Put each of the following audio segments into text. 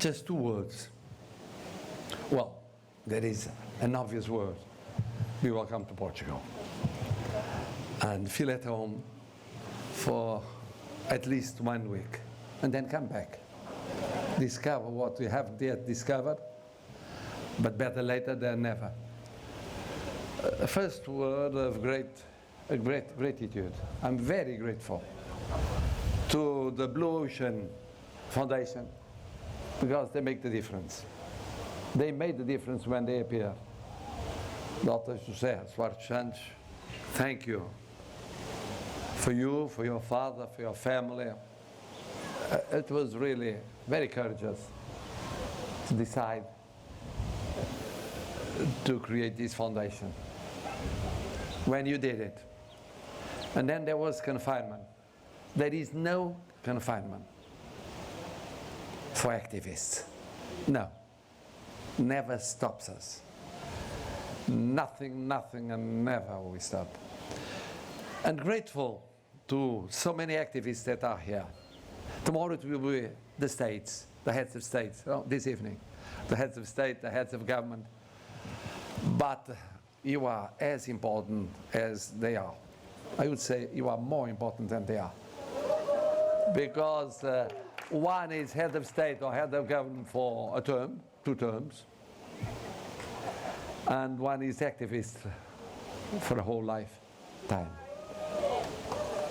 Just two words. Well, there is an obvious word. We will come to Portugal and feel at home for at least 1 week and then come back. Discover what we haven't yet discovered, but better later than never. A first word of gratitude. I'm very grateful to the Blue Ocean Foundation because they make the difference. They made the difference when they appeared. Dr. José Soares Santos, thank you. For you, for your father, for your family. It was really very courageous to decide to create this foundation when you did it. And then there was confinement. There is no confinement for activists. No. Never stops us. Nothing, and never we stop. And grateful to so many activists that are here. Tomorrow it will be the states, the heads of states, this evening, the heads of state, the heads of government. But you are as important as they are. I would say you are more important than they are. Because one is head of state or head of government for a term, 2 terms, and one is activist for a whole lifetime.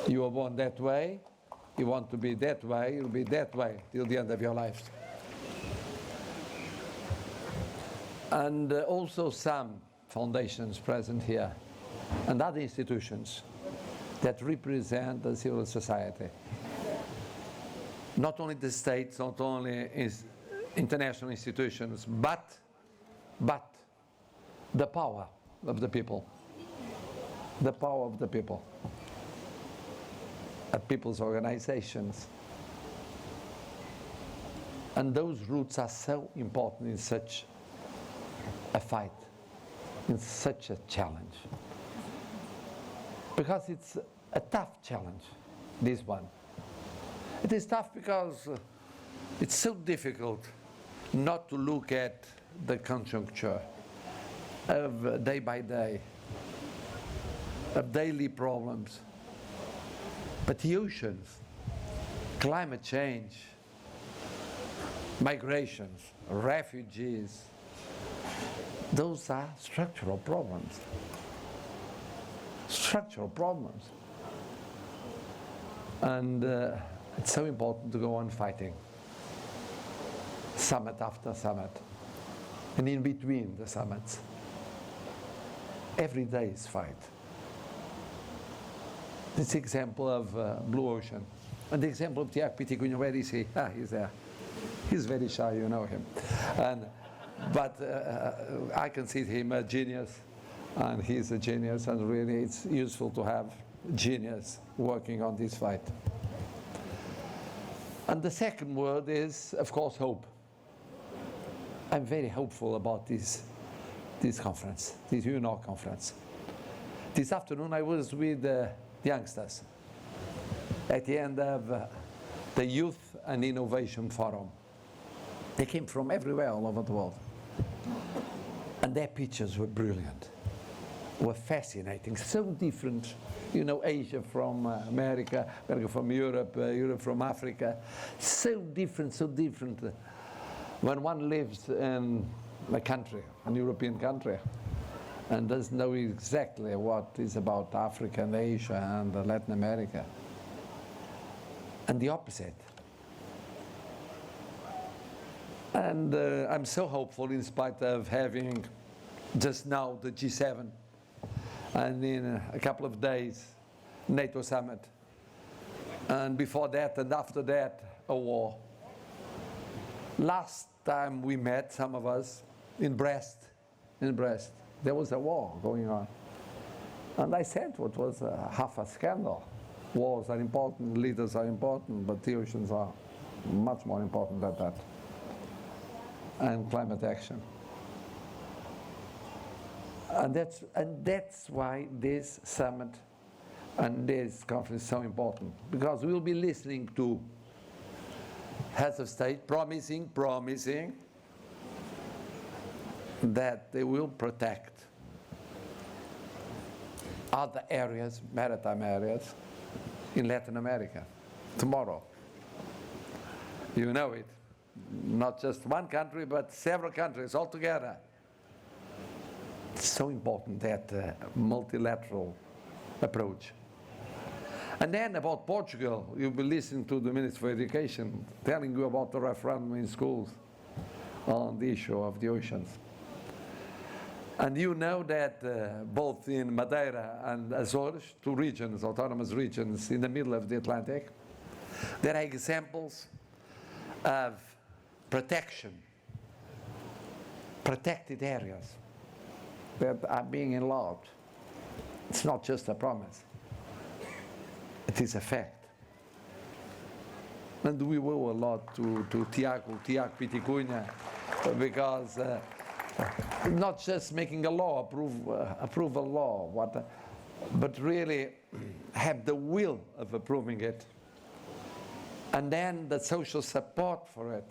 You were born that way, you want to be that way, you'll be that way till the end of your life. And also some foundations present here and other institutions that represent the civil society. Not only the states, not only international institutions, but the power of the people. The power of the people. People's organizations. And those roots are so important in such a fight, in such a challenge. Because it's a tough challenge, this one. It is tough because it's so difficult not to look at the conjuncture of day by day, of daily problems. But the oceans, climate change, migrations, refugees, those are structural problems. Structural problems. And it's so important to go on fighting, summit after summit, and in between the summits. Every day is fight. This example of Blue Ocean, and the example of Tiago Piticunha, where is he? He's there. He's very shy, you know him. But I consider him a genius, and he's a genius, and really it's useful to have genius working on this fight. And the second word is, of course, hope. I'm very hopeful about this conference, this UNO conference. This afternoon I was with the youngsters at the end of the Youth and Innovation Forum. They came from everywhere all over the world. And their pictures were brilliant, were fascinating, so different. You know, Asia from America, America from Europe, Europe from Africa. So different, so different. When one lives in a country, an European country, and doesn't know exactly what is about Africa and Asia and Latin America. And the opposite. And I'm so hopeful in spite of having just now the G7 and in a couple of days NATO summit, and before that and after that a war. Last time we met, some of us, in Brest, there was a war going on. And I said what was half a scandal. Wars are important, leaders are important, but the oceans are much more important than that. And climate action. And that's why this summit and this conference is so important, because we will be listening to heads of state promising that they will protect other areas, maritime areas, in Latin America tomorrow. You know it. Not just one country, but several countries all together. It's so important, that multilateral approach. And then about Portugal, you'll be listening to the Minister for Education telling you about the referendum in schools on the issue of the oceans. And you know that both in Madeira and Azores, two regions, autonomous regions in the middle of the Atlantic, there are examples of protection, protected areas that are being enlarged. It's not just a promise. It is a fact. And we owe a lot to Tiago Piticunha, because not just making a law, approve a law, but really have the will of approving it. And then the social support for it.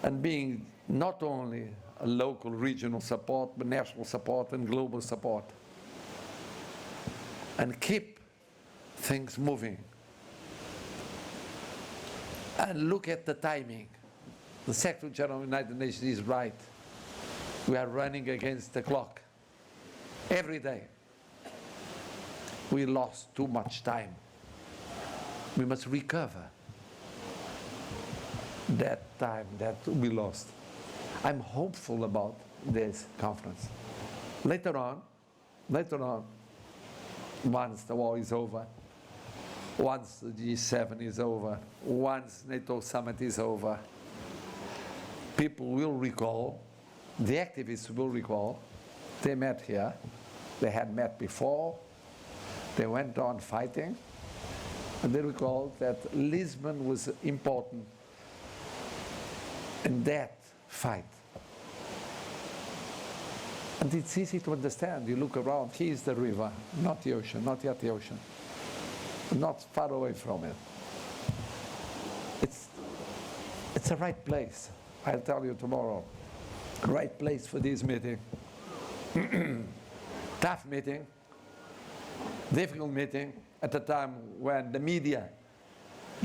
And being not only a local, regional support, but national support and global support. And keep things moving. And look at the timing. The Secretary General of the United Nations is right. We are running against the clock. Every day. We lost too much time. We must recover that time that we lost. I'm hopeful about this conference. Later on, once the war is over, once the G7 is over, once NATO summit is over, people will recall, the activists will recall, they met here, they had met before, they went on fighting, and they recall that Lisbon was important in that fight. And it's easy to understand. You look around, here is the river, not the ocean, not yet the ocean, not far away from it. It's the right place. I'll tell you tomorrow. Right place for this meeting. Tough meeting, difficult meeting, at a time when the media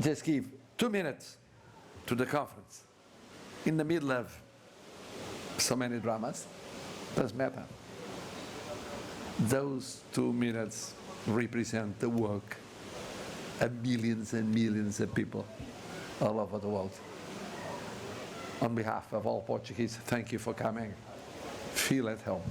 just give 2 minutes to the conference in the middle of so many dramas. Doesn't matter. Those 2 minutes represent the work of millions and millions of people all over the world. On behalf of all Portuguese, thank you for coming. Feel at home.